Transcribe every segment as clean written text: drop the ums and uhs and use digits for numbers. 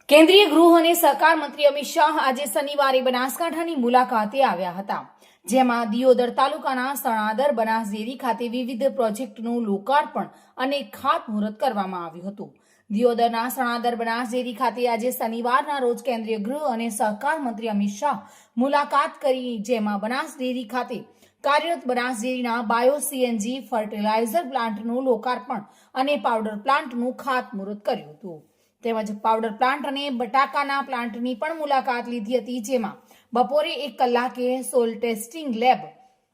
કેન્દ્રીય ગૃહ અને સહકાર મંત્રી અમિત શાહ આજે શનિવારે બનાસકાંઠાની મુલાકાતે આવ્યા હતા, જેમાં દિયોદર તાલુકાના સણાદર બનાસ ડેરી ખાતે વિવિધ પ્રોજેક્ટનું લોકાર્પણ અને ખાતમુહૂર્ત કરવામાં આવ્યું હતું। દિયોદરના સણાદર બનાસ ડેરી ખાતે આજે શનિવારના રોજ કેન્દ્રીય ગૃહ અને સહકાર મંત્રી અમિત શાહ મુલાકાત કરી, જેમાં બનાસ ડેરી ખાતે કાર્યરત બનાસ ડેરીના બાયો સીએનજી ફર્ટિલાઇઝર પ્લાન્ટનું લોકાર્પણ અને પાવડર પ્લાન્ટનું ખાતમુહૂર્ત કર્યું હતું। તેમજ પાવડર પ્લાન્ટ અને બટાકાના પ્લાન્ટની પણ મુલાકાત લીધી હતી, જેમાં બપોરે 1 કલાકે સોઇલ ટેસ્ટિંગ લેબ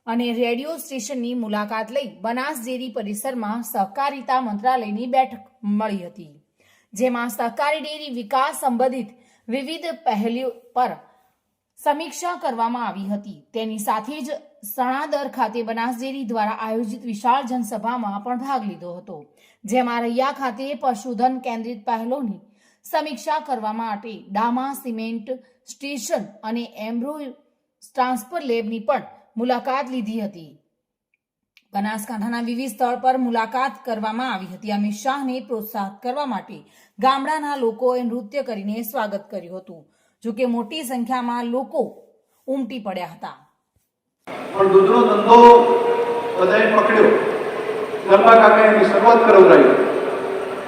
અને રેડિયો સ્ટેશનની મુલાકાત લઈ બનાસ ડેરી પરિસરમાં સહકારિતા મંત્રાલયની બેઠક મળી હતી, જેમાં સહકારી ડેરી વિકાસ સંબંધિત વિવિધ પહેલુઓ પર સમીક્ષા કરવામાં આવી હતી। તેની સાથે જ સણાદર ખાતે બનાસ ડેરી દ્વારા આયોજિત વિશાળ જનસભામાં પણ ભાગ લીધો હતો, જેમાં રૈયા ખાતે પશુધન કેન્દ્રિત પહેલોની સમીક્ષા કરવા માટે ડામા સિમેન્ટ સ્ટેશન અને એમ્બ્રો ટ્રાન્સફર લેબની પણ મુલાકાત લીધી હતી। બનાસકાંઠાના વિવિધ સ્થળ પર મુલાકાત કરવામાં આવી હતી। અમિત શાહને પ્રોત્સાહિત કરવા માટે ગામડાના લોકોએ નૃત્ય કરીને સ્વાગત કર્યું હતું, જોકે મોટી સંખ્યામાં લોકો ઉમટી પડ્યા હતા। પણ દૂધનો ધંધો બધાએ પકડ્યો, ગરબા કાકા એની શરૂઆત કરાવરાઈ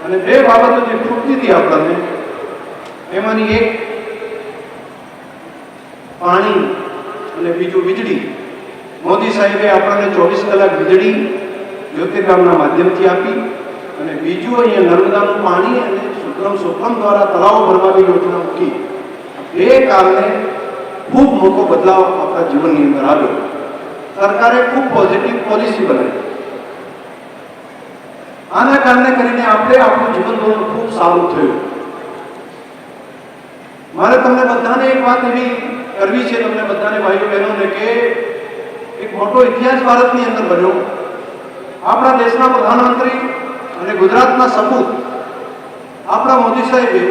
અને બે બાબતો જે ખૂટતી હતી આપણને, એમાંની એક પાણી અને બીજું વીજળી। મોદી સાહેબે આપણને 24 કલાક વીજળી જ્યોતિર્ગામના માધ્યમથી આપી અને બીજું અહીંયા નર્મદાનું પાણી અને સુક્રમ સોફમ દ્વારા તળાવો ભરવાની યોજના મૂકી। બે કારણે ખૂબ મોટો બદલાવ આપણા જીવનની અંદર આવ્યો। સરકારે ખૂબ પોઝિટિવ પોલિસી બનાવી, આના કારણે કરીને આપણું જીવન ધોરણ ખૂબ સારું થયું। મારે તમને બધાને એક વાત એવી કરવી છે, તમને બધાને ભાઈઓ બહેનોને, કે એક મોટો ઇતિહાસ ભારતની અંદર બન્યો। આપણા દેશના પ્રધાનમંત્રી અને ગુજરાતના સપૂત આપણા મોદી સાહેબે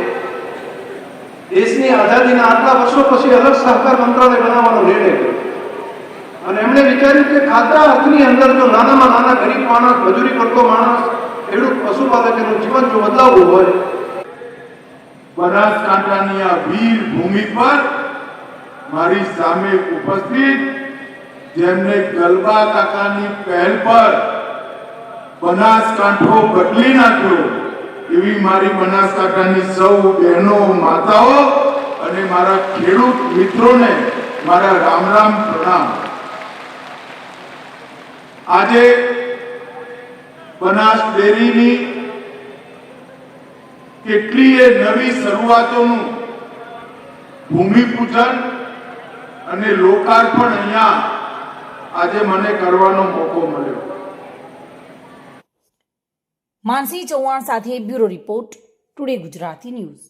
દેશની આઝાદીના આટલા વર્ષો પછી અલગ સહકાર મંત્રાલય બનાવવાનો નિર્ણય કર્યો અને એમણે વિચાર્યું કે ખાતા અર્થની અંદર જો નાનામાં નાના ગરીબ માણસ, મજૂરી કરતો માણસ, ખેડૂત, પશુપાલક એનું જીવન જો બદલાવવું હોય, બનાસકાંઠાની આ વીર ભૂમિ પર મારી સામે ઉપસ્થિત જેમને ગલબા કાકાની પહેલ પર બનાસકાંઠો બદલી નાખ્યો એવી મારી બનાસકાંઠાની સૌ બહેનો, માતાઓ અને મારા ખેડૂત મિત્રોને મારા રામ રામ પ્રણામ। આજે બનાસ ડેરીની કેટલીય નવી શરૂઆતોનું ભૂમિપૂજન અને લોકાર્પણ અહીંયા આજે મને કરવાનો મોકો મળ્યો। માનસી ચૌહાણ સાથે bureau report, today Gujarati news.